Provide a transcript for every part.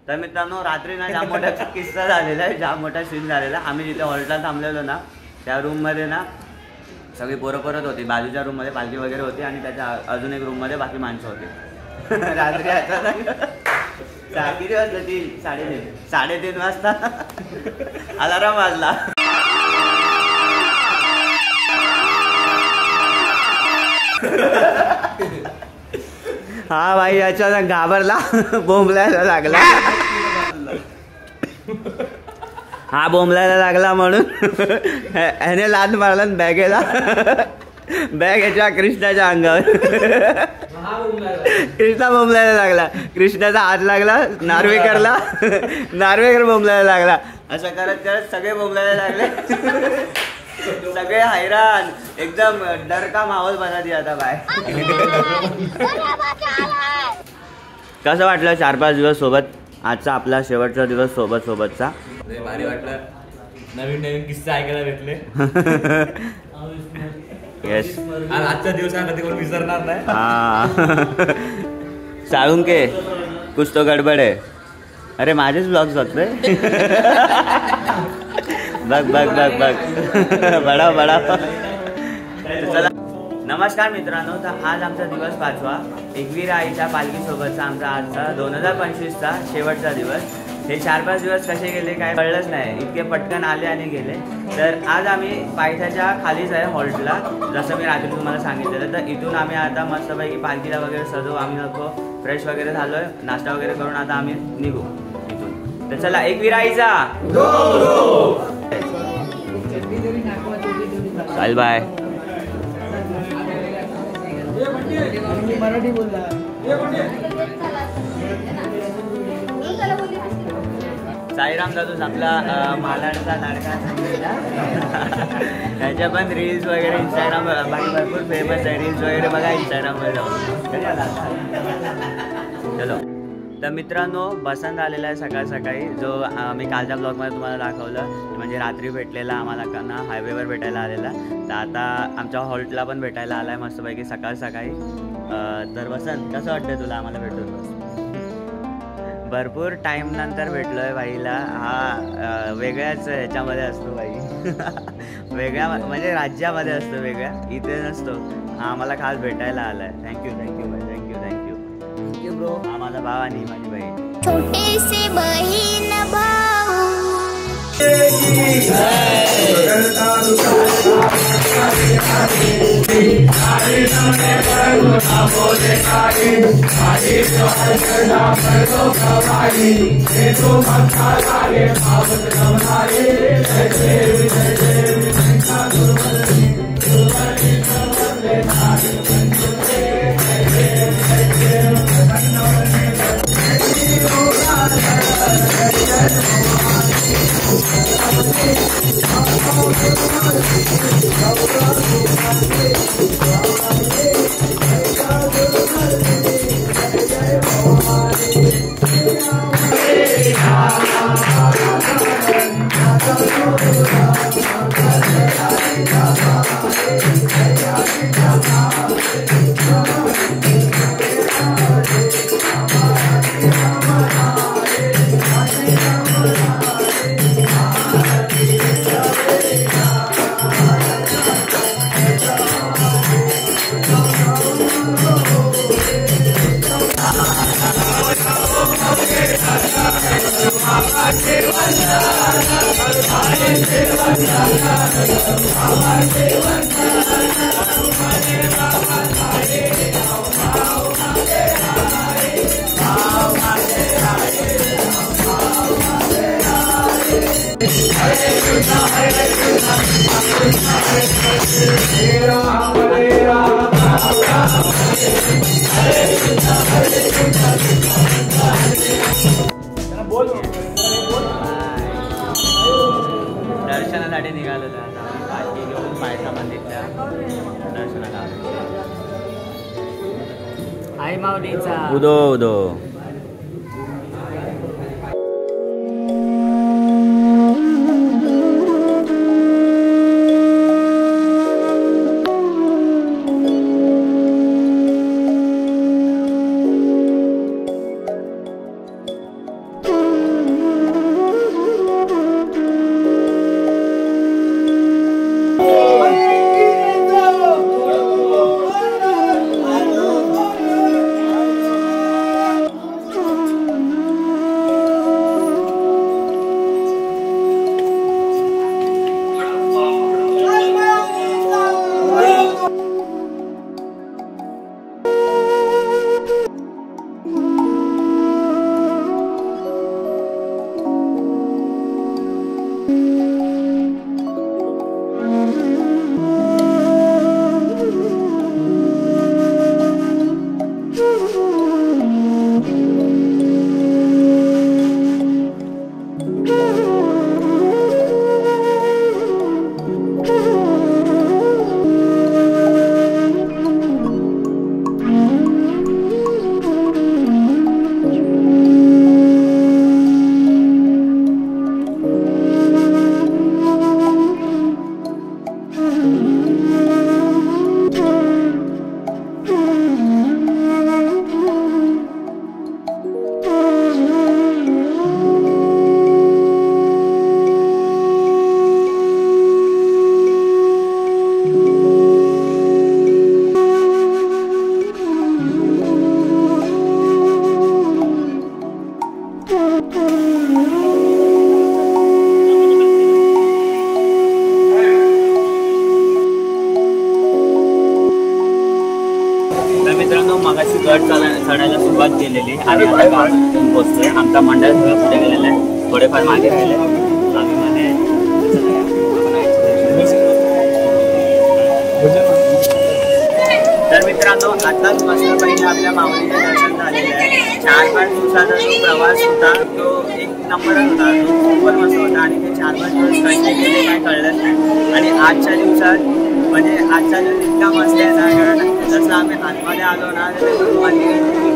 तर मित्रांनो रात्री ना जाम मोठा किस्सा झालेला आहे, जाम मोठा सीन झालेला. आम्ही जिथे हॉल्टला थांबलेलो ना त्या रूममध्ये ना सगळी पोरं होती. बाजूच्या रूममध्ये पालखी वगैरे होती आणि त्याच्या अजून एक रूममध्ये बाकी माणसं होती. रात्री अचानक किती वाजता 3:30 वाजता अलाराम वाजला. हा भाई अचानक घाबरला, बोंबलायला लागला. हा बोंबलायला लागला म्हणून ह्याने लाद मारला बॅगेला. बॅग ह्याच्या कृष्णाच्या अंगावर. कृष्णा बोंबलायला लागला, कृष्णाचा हात लागला नार्वेकर बोंबलायला लागला. असं करत सगळे बोंबलायला लागले. सगळे हैराण, एकदम डर का माहोल बना दिया था बाय. कसं वाटलं 4-5 दिवस सोबत? आजचा आपला शेवटचा दिवस सोबतचा. भारी वाटलं, नवीन किस्से ऐकायला भेटले. येस, आजचा दिवस कधी कोण विसरणार नाही. हा साळुंके कुछ तो गडबड आहे. अरे माझेच ब्लॉग्स होते. बघ बडा. चला नमस्कार मित्रांनो. तर आज आमचा दिवस 5वा एकवीरा आईच्या पालखीसोबतचा आमचा आजचा 2025चा शेवटचा दिवस. हे 4-5 दिवस कसे गेले काय कळलंच नाही, इतके पटकन आले आणि गेले. तर आज आम्ही पायथ्याच्या खालीच आहे हॉल्टला, जसं मी रात्री तुम्हाला सांगितलेलं. तर इथून आम्ही आता मस्तपैकी पालखीला वगैरे सजवू. आम्ही नको फ्रेश वगैरे झालोय, नाश्ता वगैरे करून आता आम्ही निघू इथून. तर चला एकवीरा आईचा चल बाय. साईराम दादूस आपला मालाडचा लाडका. त्याच्या पण रील्स वगैरे इंस्टाग्राम भरपूर फेमस आहे. रील्स वगैरे बघा इंस्टाग्रामवर जाऊन. चलो. तर मित्रांनो बसंत आलेला आहे सकाळी, जो मी कालच्या ब्लॉगमध्ये तुम्हाला दाखवलं, म्हणजे रात्री भेटलेला आम्हाला ना हायवेवर भेटायला आलेला. तर आता आमच्या हॉल्टला पण भेटायला आला आहे मस्तपैकी सकाळी. तर बसंत कसं वाटतं तुला आम्हाला भेटून? भरपूर टाईम नंतर भेटलो आहे भाईला. हा वेगळ्याच ह्याच्यामध्ये असतो भाई. वेगळ्या म्हणजे राज्यामध्ये असतो, वेगळ्या इथे नसतो. हा आम्हाला खास भेटायला आला आहे. थँक्यू भाई, थँक्यू ब्रो. हा माझा भाव आणि माझी बहीण. छोटे से बहीण भाऊ. दर्शनासाठी निघालेलो आहे आम्ही पालखी घेऊन पायथा मंदिरच्या दर्शनाला. आई माऊलीचा उदो. तर मित्रांनो मगाशी गड चढायला सुरुवात केलेली आणि आता गावातून पोहोचतोय. आमचा मंडळ सगळं पुढे गेलेलं आहे, थोडेफार मागे राहिले. आम्ही मध्ये तर मित्रांनो आताच मस्तपैकी आपल्या माऊलीचं दर्शन झालेलं आहे. 4-5 दिवसाचा जो प्रवास होता तो एक नंबरच होता, तो खूपच मस्त होता आणि ते 4-5 दिवस कसे गेले काय कळलंच नाही. आणि आजच्या दिवसात म्हणजे आजचा दिवस इतका मस्त आहे ना, कारण जसं आम्ही आतमध्ये आलो ना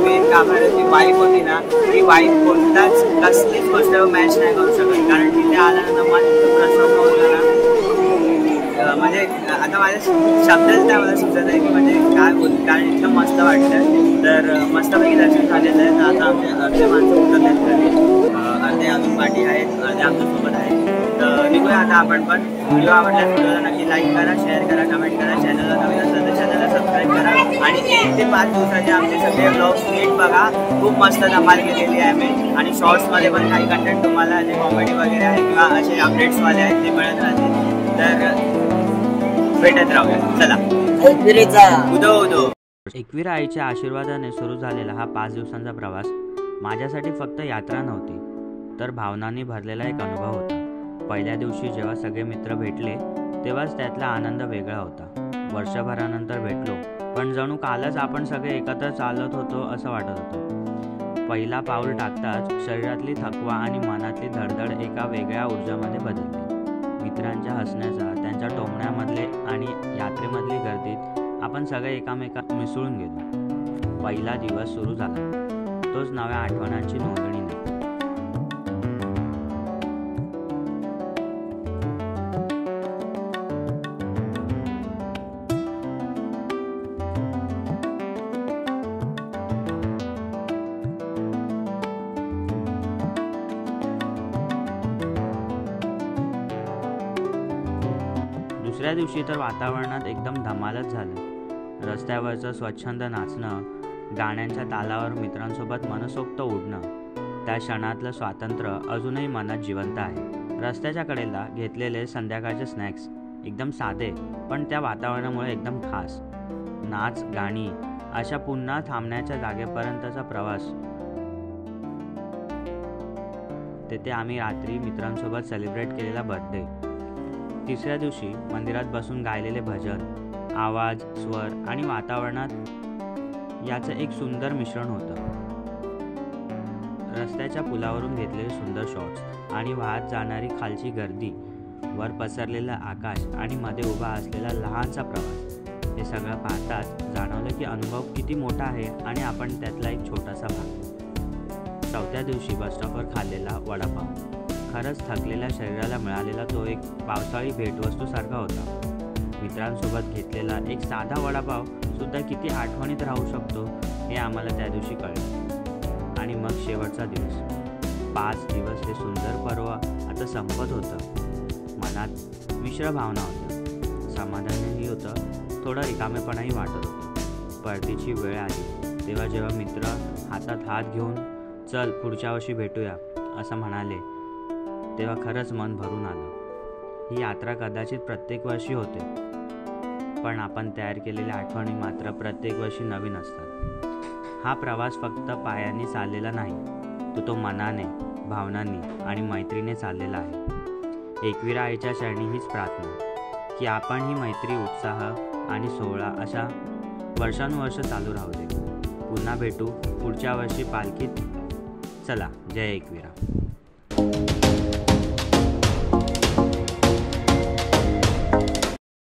मेन कामाची वाईफ होती ना, ती वाईफ कोणताच कसलीच गोष्ट मॅच नाही करू शकत. कारण तिथे आल्यानंतर मला इतकं प्रसन्न होतं ना, म्हणजे आता माझ्या शब्दच नाही मला सुचत आहे की म्हणजे काय बोलतो, कारण इतकं मस्त वाटतं. तर मस्तपैकी दर्शन झालेलं आहे. तर आता आमचे अर्धे माणसं उठत आहेत घरी, अर्धे अजून पाठी आहेत, अर्धे आमच्यासोबत आहेत. तर निघूया आता आपण पण. व्हिडिओ आवडल्यास व्हिडिओला नक्की लाईक करा, शेअर करा, कमेंट करा. चॅनलला नवीन असेल तर चॅनलला सबस्क्राईब करा आणि 1 ते 5 दिवसाचे आमचे सगळे ब्लॉग्स नीट बघा. खूप मस्त धमाल केलेली आहे आम्ही. आणि शॉर्ट्समध्ये पण काही कंटेंट तुम्हाला जे कॉमेडी वगैरे आहे किंवा असे अपडेट्सवाले आहेत ते मिळत राहतील. तर भेटत राहूया. चला उदो उदो. एकविरा आईच्या आशीर्वादाने सुरू झालेला हा 5 दिवसांचा प्रवास माझ्यासाठी फक्त यात्रा नव्हती, तर भावनांनी भरलेला एक अनुभव होता. पहिल्या दिवशी जेव्हा सगळे मित्र भेटले तेव्हाच त्यातला आनंद वेगळा होता. वर्षभरानंतर भेटलो, पण जणू कालच आपण सगळे एकत्र चालत होतो असं वाटत होतं. पहिला पाऊल टाकताच शरीरातली थकवा आणि मनातली धडधड एका वेगळ्या ऊर्जामध्ये बदलली. मित्रांच्या हसण्याचा, त्यांच्या टोमण्यामधले आणि यात्रेमधली गर्दीत आपण सगळे एकामेकात मिसळून गेलो. पहिला दिवस सुरू झाला, तोच नव्या आठवणांची नोंदणी नाही. दुसऱ्या दिवशी तर वातावरणात एकदम धमालच झालं. रस्त्यावरचं स्वच्छंद नाचणं, गाण्यांच्या तालावर मित्रांसोबत मनसोक्त उडणं, त्या क्षणातलं स्वातंत्र्य अजूनही मनात जिवंत आहे. रस्त्याच्या कडेला घेतलेले संध्याकाळचे स्नॅक्स एकदम साधे, पण त्या वातावरणामुळे एकदम खास. नाच, गाणी, अशा पुन्हा थांबण्याच्या जागेपर्यंतचा प्रवास. तेथे आम्ही रात्री मित्रांसोबत सेलिब्रेट केलेला बर्थडे. तिसऱ्या दिवशी मंदिरात बसून गायलेले भजन, आवाज, स्वर आणि वातावरणात याचं एक सुंदर मिश्रण होतं. रस्त्याच्या पुलावरून घेतलेले सुंदर शॉट्स आणि वाहत जाणारी खालची गर्दी, वर पसरलेलं आकाश आणि मध्ये उभा असलेला लहानसा प्रवास, हे सगळं पाहताच जाणवलं की अनुभव किती मोठा आहे आणि आपण त्यातला एक छोटासा भाग. चौथ्या दिवशी बसस्टॉपवर खाल्लेला वडापाव खरंच थकलेल्या शरीराला मिळालेला तो एक पावसाळी भेटवस्तूसारखा होता. मित्रांसोबत घेतलेला एक साधा वडापाव सुद्धा किती आठवणीत राहू शकतो हे आम्हाला त्या दिवशी कळलं. आणि मग शेवटचा दिवस. 5 दिवस हे सुंदर पर्व आता संपत होतं. मनात मिश्र भावना होत्या. समाधानही होतं, थोडं रिकामेपणाही वाटत होतं. परतीची वेळ आली तेव्हा जेव्हा मित्र हातात हात घेऊन चल पुढच्या वर्षी भेटूया असं म्हणाले, तेव्हा खरंच मन भरून आलं. ही यात्रा कदाचित प्रत्येक वर्षी होते, पण आपण तयार केलेल्या आठवणी मात्र प्रत्येक वर्षी नवीन असतात. हा प्रवास फक्त पायांनी चाललेला नाही, तो मनाने, भावनांनी आणि मैत्रीने चाललेला आहे. एकविरा आईच्या चरणी हीच प्रार्थना की आपण ही मैत्री, उत्साह आणि सोहळा अशा वर्षानुवर्ष चालू राहू दे. पुन्हा भेटू पुढच्या वर्षी पालखीत. चला, जय एकविरा.